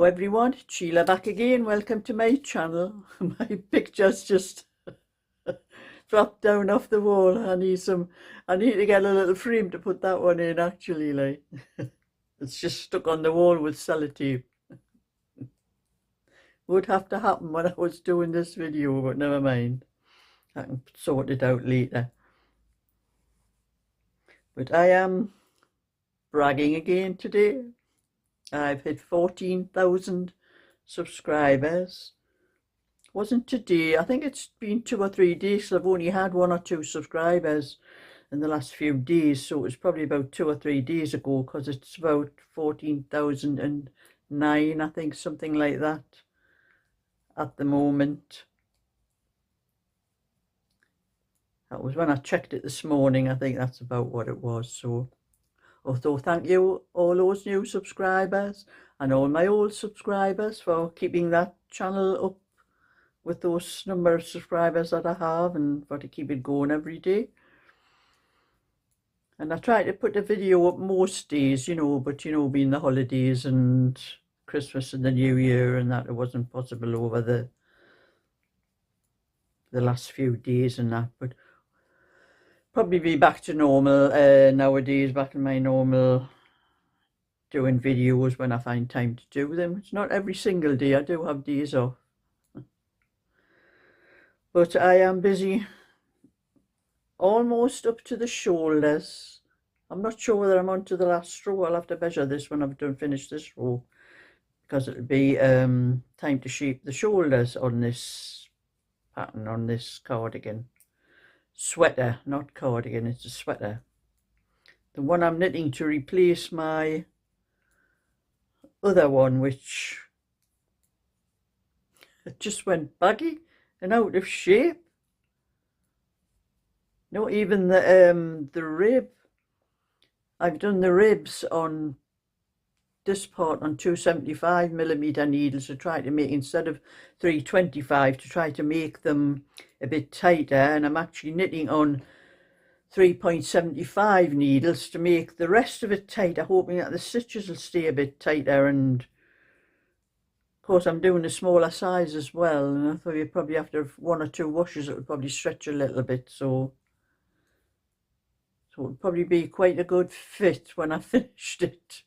Hello everyone, Sheila back again. Welcome to my channel. My picture's just dropped down off the wall. I need to get a little frame to put that one in actually, like. It's just stuck on the wall with sellotape. Would have to happen when I was doing this video, but never mind. I can sort it out later. But I am bragging again today. I've hit 14,000 subscribers. Wasn't today, I think it's been 2 or 3 days, so I've only had 1 or 2 subscribers in the last few days, so it was probably about 2 or 3 days ago, because it's about 14,009, I think, something like that at the moment. That was when I checked it this morning. I think that's about what it was. So although thank you all those new subscribers and all my old subscribers for keeping that channel up with those number of subscribers that I have, and for to keep it going every day. And I try to put a video up most days, but being the holidays and Christmas and the New Year and that, it wasn't possible over the last few days and that. But probably be back to normal nowadays, back in my normal doing videos when I find time to do them. It's not every single day, I do have days off. But I am busy, almost up to the shoulders. I'm not sure whether I'm on to the last row. I'll have to measure this when I've done finish this row, because it'll be time to shape the shoulders on this pattern, on this cardigan. Sweater, not cardigan, it's a sweater. The one I'm knitting to replace my other one, which it just went baggy and out of shape. Not even the rib. I've done the ribs on this part on 275mm needles to try to make, instead of 325, to try to make them a bit tighter, and I'm actually knitting on 3.75 needles to make the rest of it tighter, hoping that the stitches will stay a bit tighter. And of course I'm doing a smaller size as well, and I thought you'd probably after 1 or 2 washes it would probably stretch a little bit, so it would probably be quite a good fit when I finished it.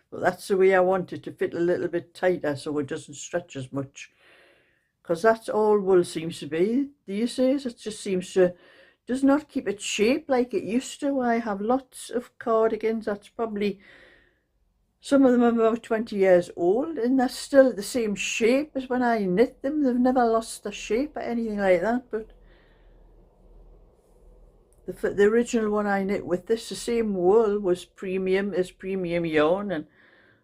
But that's the way I want it to fit, a little bit tighter so it doesn't stretch as much, because that's all wool seems to be these days. It just seems to does not keep its shape like it used to. I have lots of cardigans that's probably, some of them are about 20 years old, and they're still the same shape as when I knit them. They've never lost their shape or anything like that. But the original one I knit with this, the same wool, was premium yarn, and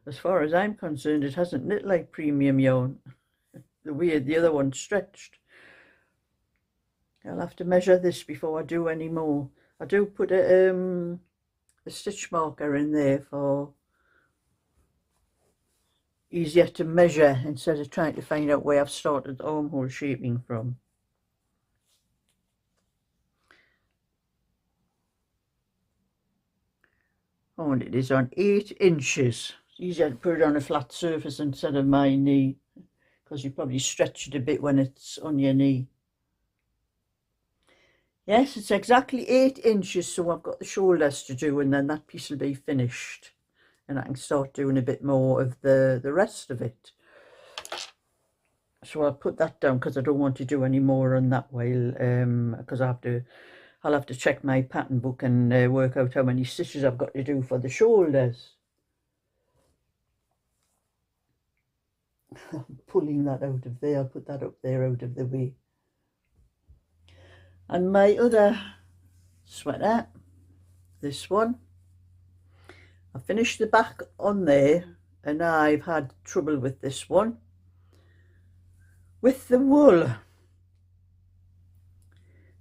as far as I'm concerned, it hasn't knit like premium yarn, the way the other one stretched. I'll have to measure this before I do any more. I do put a stitch marker in there for easier to measure, instead of trying to find out where I've started the armhole shaping from. Oh, and it is on 8 inches. It's easier to put it on a flat surface instead of my knee, because you probably stretch it a bit when it's on your knee. Yes, it's exactly 8 inches, so I've got the shoulders to do, and then that piece will be finished, and I can start doing a bit more of the rest of it. So I'll put that down, because I don't want to do any more on that while, because I'll have to check my pattern book and work out how many stitches I've got to do for the shoulders. I'm pulling that out of there. I'll put that up there out of the way. And my other sweater, this one, I finished the back on there, and I've had trouble with this one, with the wool,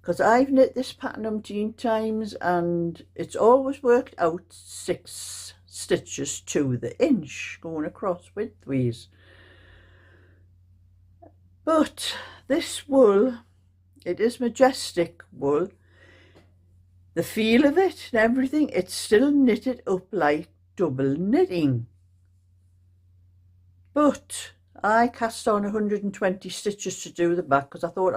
because I've knit this pattern umpteen times and it's always worked out 6 stitches to the inch going across widthways. But this wool, it is majestic wool. The feel of it and everything, it's still knitted up like double knitting. But I cast on 120 stitches to do the back because I thought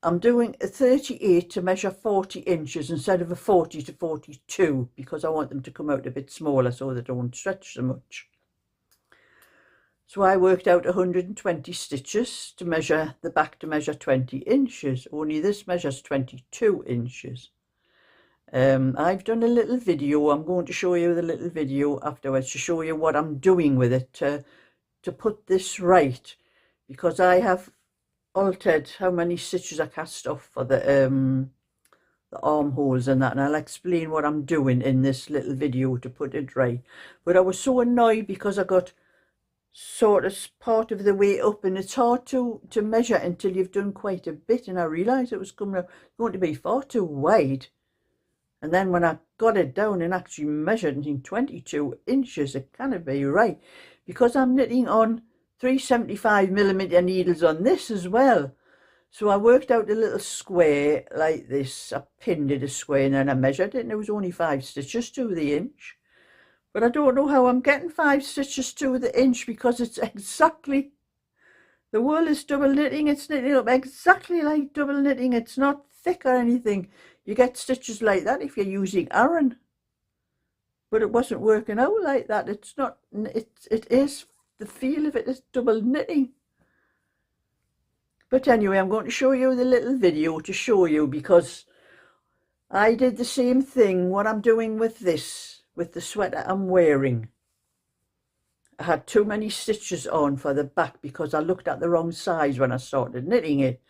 I'm doing a 38 to measure 40 inches instead of a 40 to 42 because I want them to come out a bit smaller so they don't stretch so much. So I worked out 120 stitches to measure the back to measure 20 inches, only this measures 22 inches. I've done a little video. I'm going to show you the little video afterwards to show you what I'm doing with it to put this right, because I have altered how many stitches I cast off for the armholes and that, and I'll explain what I'm doing in this little video to put it right. But I was so annoyed because I got sort of part of the way up, and it's hard to measure until you've done quite a bit, and I realised it was going to be far too wide. And then when I got it down and actually measured in 22 inches, it can't be right, because I'm knitting on 375mm needles on this as well. So I worked out a little square like this. I pinned it a square and then I measured it, and it was only 5 stitches to the inch. But I don't know how I'm getting 5 stitches to the inch, because it's exactly, the wool is double knitting. It's knitting up exactly like double knitting. It's not thick or anything. You get stitches like that if you're using Aran. But it wasn't working out like that. It's not, it is, the feel of it is double knitting. But anyway, I'm going to show you the little video to show you, because I did the same thing, what I'm doing with this, with the sweater I'm wearing. I had too many stitches on for the back because I looked at the wrong size when I started knitting it.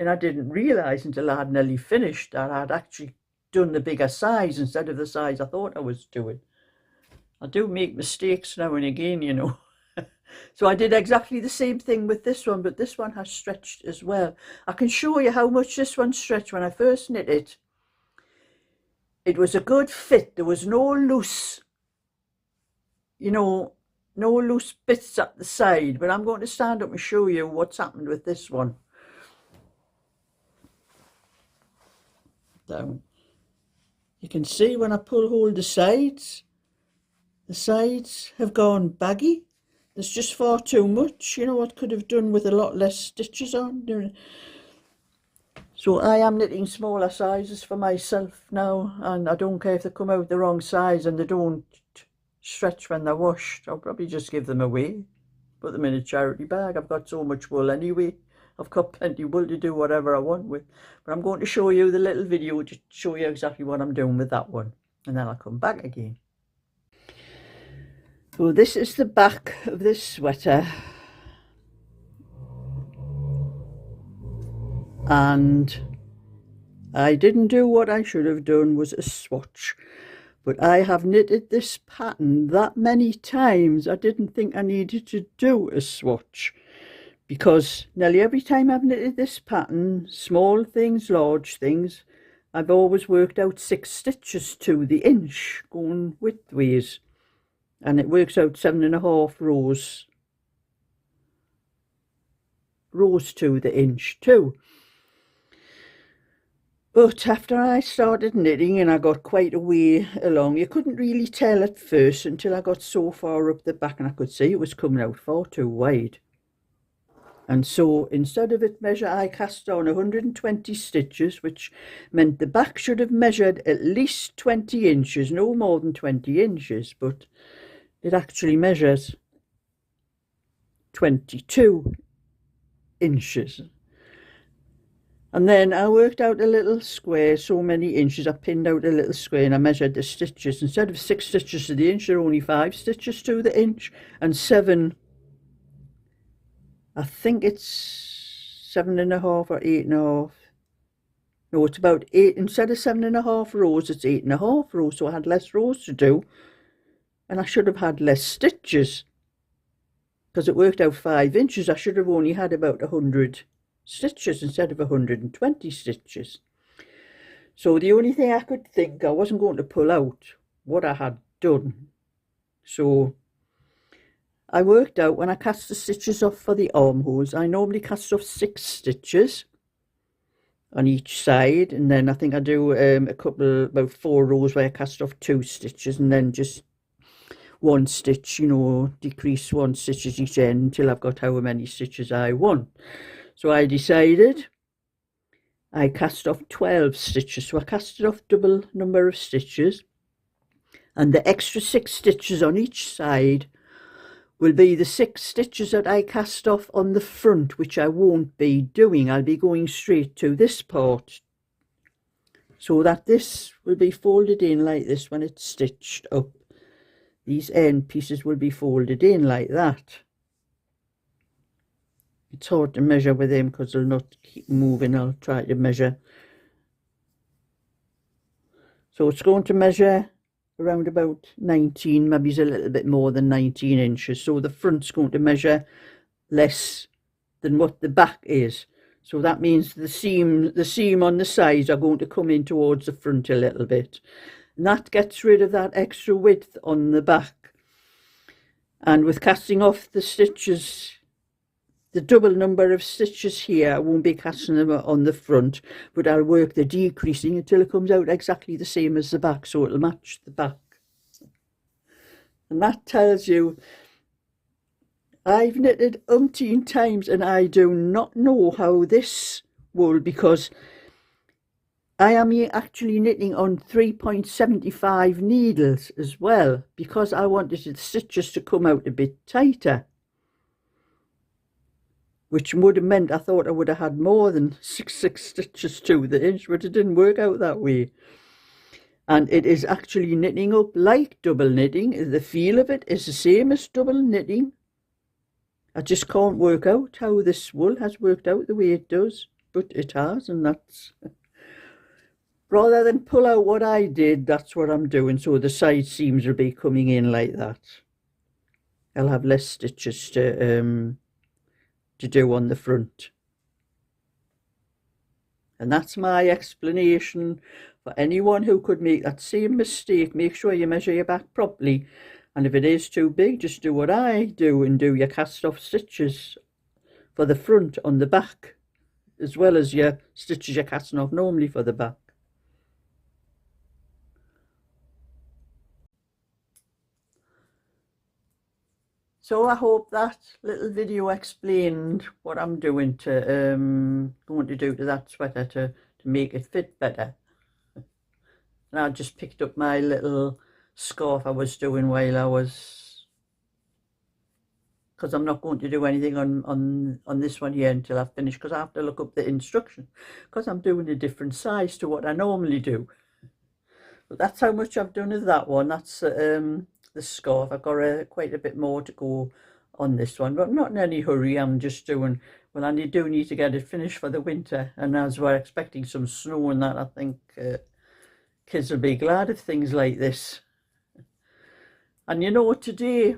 And I didn't realise until I had nearly finished that I'd actually done the bigger size instead of the size I thought I was doing. I do make mistakes now and again, you know. So I did exactly the same thing with this one, but this one has stretched as well. I can show you how much this one stretched when I first knit it. It was a good fit. There was no loose, you know, no loose bits at the side. But I'm going to stand up and show you what's happened with this one. Down. You can see when I pull hold the sides have gone baggy. There's just far too much, you know. I could have done with a lot less stitches on. So I am knitting smaller sizes for myself now, and I don't care if they come out the wrong size and they don't stretch when they're washed. I'll probably just give them away, put them in a charity bag. I've got so much wool anyway. I've got plenty of wool to do whatever I want with. But I'm going to show you the little video to show you exactly what I'm doing with that one, and then I'll come back again. So this is the back of this sweater, and I didn't do what I should have done, was a swatch. But I have knitted this pattern that many times I didn't think I needed to do a swatch, because nearly every time I've knitted this pattern, small things, large things, I've always worked out 6 stitches to the inch going widthways. And it works out 7.5 rows to the inch too. But after I started knitting and I got quite a way along, you couldn't really tell at first until I got so far up the back and I could see it was coming out far too wide. And so instead of it measure, I cast on 120 stitches, which meant the back should have measured at least 20 inches, no more than 20 inches, but it actually measures 22 inches. And then I worked out a little square, so many inches. I pinned out a little square and I measured the stitches. Instead of 6 stitches to the inch, there are only 5 stitches to the inch, and 7, I think it's 7.5 or 8.5. No, it's about 8. Instead of 7.5 rows, it's 8.5 rows. So I had less rows to do, and I should have had less stitches, because it worked out 5 inches. I should have only had about 100 stitches instead of 120 stitches. So the only thing I could think, I wasn't going to pull out what I had done. So I worked out, when I cast the stitches off for the armholes, I normally cast off 6 stitches on each side, and then I think I do about 4 rows where I cast off 2 stitches, and then just one stitch, you know, decrease one stitches each end until I've got however many stitches I want. So I decided I cast off 12 stitches. So I casted off double number of stitches, and the extra 6 stitches on each side will be the 6 stitches that I cast off on the front, which I won't be doing. I'll be going straight to this part, so that this will be folded in like this when it's stitched up. These end pieces will be folded in like that. It's hard to measure with them because they'll not keep moving. I'll try to measure. So it's going to measure around about 19, maybe it's a little bit more than 19 inches. So the front's going to measure less than what the back is. So that means the seam on the sides are going to come in towards the front a little bit. And that gets rid of that extra width on the back. And with casting off the stitches, the double number of stitches here, I won't be casting them on the front, but I'll work the decreasing until it comes out exactly the same as the back, so it'll match the back. And that tells you I've knitted umpteen times and I do not know how this wool, because I am actually knitting on 3.75 needles as well, because I wanted the stitches to come out a bit tighter, which would have meant I thought I would have had more than 6 stitches to the inch, but it didn't work out that way. And it is actually knitting up like double knitting. The feel of it is the same as double knitting. I just can't work out how this wool has worked out the way it does, but it has, and that's... Rather than pull out what I did, that's what I'm doing. So the side seams will be coming in like that. I'll have less stitches to do on the front. And that's my explanation for anyone who could make that same mistake. Make sure you measure your back properly, and if it is too big, just do what I do and do your cast off stitches for the front on the back, as well as your stitches you're casting off normally for the back. So I hope that little video explained what I'm doing to going to do to that sweater to make it fit better. And I just picked up my little scarf I was doing while I was, because I'm not going to do anything on this one here until I've finished, because I have to look up the instruction, because I'm doing a different size to what I normally do. But that's how much I've done of that one. That's the scarf. I've got quite a bit more to go on this one, but I'm not in any hurry. I'm just doing, well, I do need to get it finished for the winter, and as we're expecting some snow and that, I think kids will be glad of things like this. And you know, today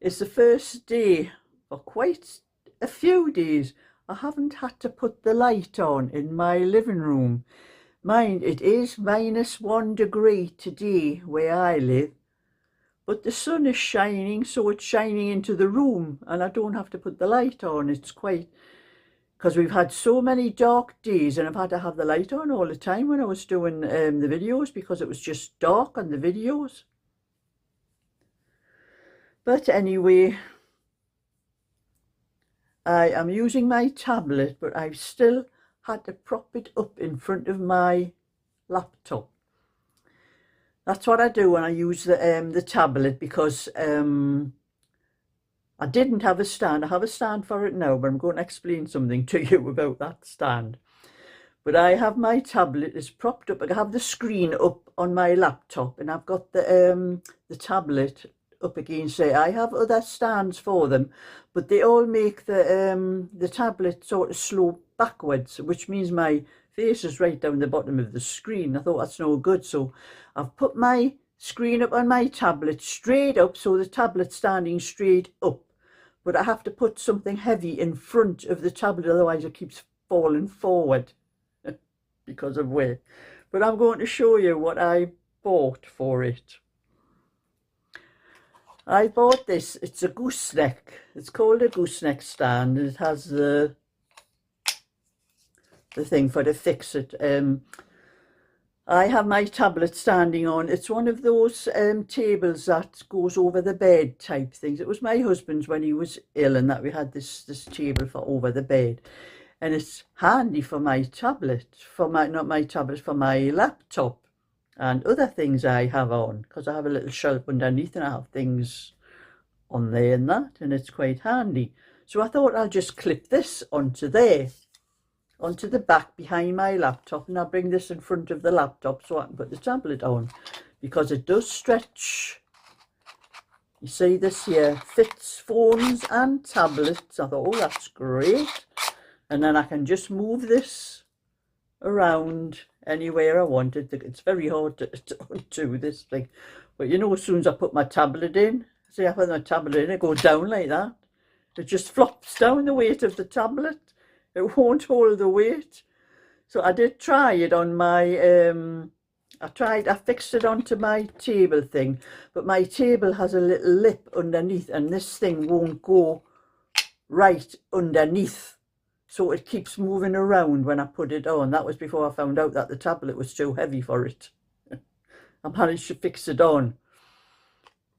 is the first day for quite a few days I haven't had to put the light on in my living room. Mind, it is -1 degree today where I live, but the sun is shining, so it's shining into the room and I don't have to put the light on. It's quite, because we've had so many dark days and I've had to have the light on all the time when I was doing the videos, because it was just dark on the videos. But anyway, I am using my tablet, but I've still had to prop it up in front of my laptop. That's what I do when I use the tablet, because I didn't have a stand. I have a stand for it now, but I'm going to explain something to you about that stand. But I have my tablet is propped up. I have the screen up on my laptop, and I've got the tablet up against it. I have other stands for them, but they all make the tablet sort of slope backwards, which means my face is right down the bottom of the screen. I thought that's no good, so I've put my screen up on my tablet straight up, so the tablet's standing straight up, but I have to put something heavy in front of the tablet, otherwise it keeps falling forward because of weight. But I'm going to show you what I bought for it. I bought this. It's a gooseneck. It's called a gooseneck stand. It has the thing for to fix it. I have my tablet standing on. It's one of those tables that goes over the bed type things. It was my husband's when he was ill, and that we had this table for over the bed. And it's handy for my tablet, for my, not my tablet, for my laptop and other things I have on, because I have a little shelf underneath and I have things on there and that, and it's quite handy. So I thought I'll just clip this onto there, onto the back behind my laptop, and I'll bring this in front of the laptop so I can put the tablet on, because it does stretch. You see this here, fits phones and tablets. I thought, oh, that's great. And then I can just move this around anywhere I want it. It's very hard to undo this thing, but you know, as soon as I put my tablet in, see, I put my tablet in, it goes down like that. It just flops down, the weight of the tablet. It won't hold the weight. So I did try it on my, I fixed it onto my table thing, but my table has a little lip underneath, and this thing won't go right underneath. So it keeps moving around when I put it on. That was before I found out that the tablet was too heavy for it. I managed to fix it on,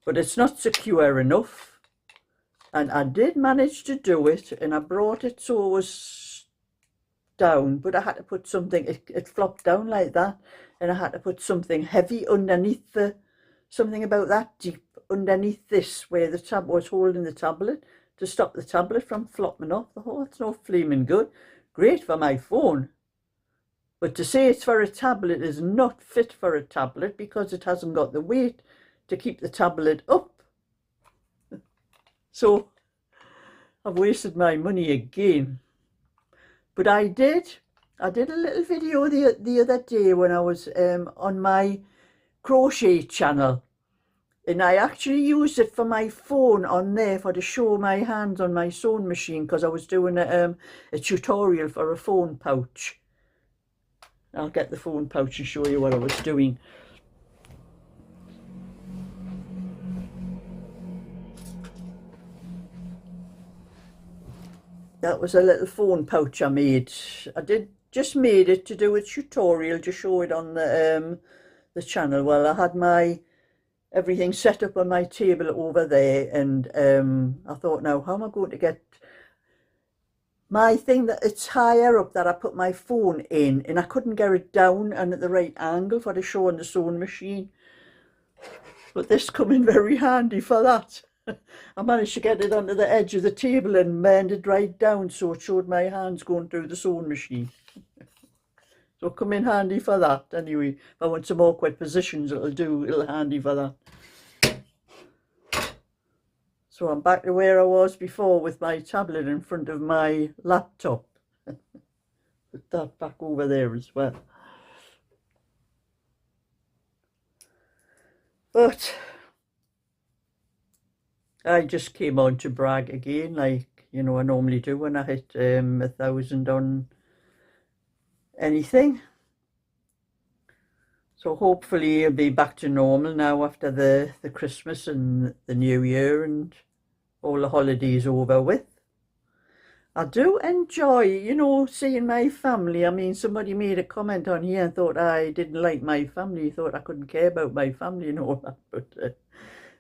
but it's not secure enough. And I did manage to do it, and I brought it so it was down, but I had to put something, it flopped down like that, and I had to put something heavy underneath something about that deep underneath this, where the tab was holding the tablet, to stop the tablet from flopping off. Oh, that's no flaming good. Great for my phone. But to say it's for a tablet is not fit for a tablet, because it hasn't got the weight to keep the tablet up. So I've wasted my money again. But I did a little video the other day when I was on my crochet channel, and I actually used it for my phone on there to show my hands on my sewing machine, because I was doing a tutorial for a phone pouch. I'll get the phone pouch and show you what I was doing. That was a little phone pouch I made. I just made it to do a tutorial to show it on the channel. Well, I had my everything set up on my table over there, and I thought, now how am I going to get my thing that it's higher up that I put my phone in, and I couldn't get it down and at the right angle for the show on the sewing machine. But this come in very handy for that. I managed to get it onto the edge of the table and bend it right down so it showed my hands going through the sewing machine. So come in handy for that. Anyway, if I want some awkward positions, it'll handy for that. So I'm back to where I was before with my tablet in front of my laptop. Put that back over there as well. But I just came on to brag again, like, you know, I normally do when I hit 1,000 on anything. So hopefully it'll be back to normal now after the Christmas and the New Year and all the holidays over with. I do enjoy, you know, seeing my family. I mean, somebody made a comment on here and thought I didn't like my family, thought I couldn't care about my family and all that, but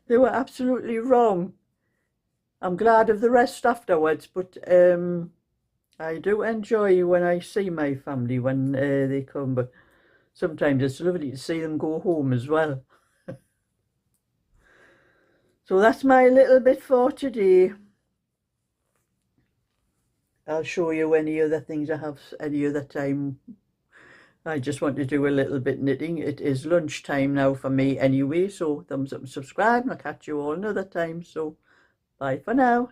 they were absolutely wrong. I'm glad of the rest afterwards, but I do enjoy when I see my family when they come, but sometimes it's lovely to see them go home as well. So that's my little bit for today. I'll show you any other things I have any other time. I just want to do a little bit knitting. It is lunchtime now for me anyway, so thumbs up and subscribe, and I'll catch you all another time. So bye for now.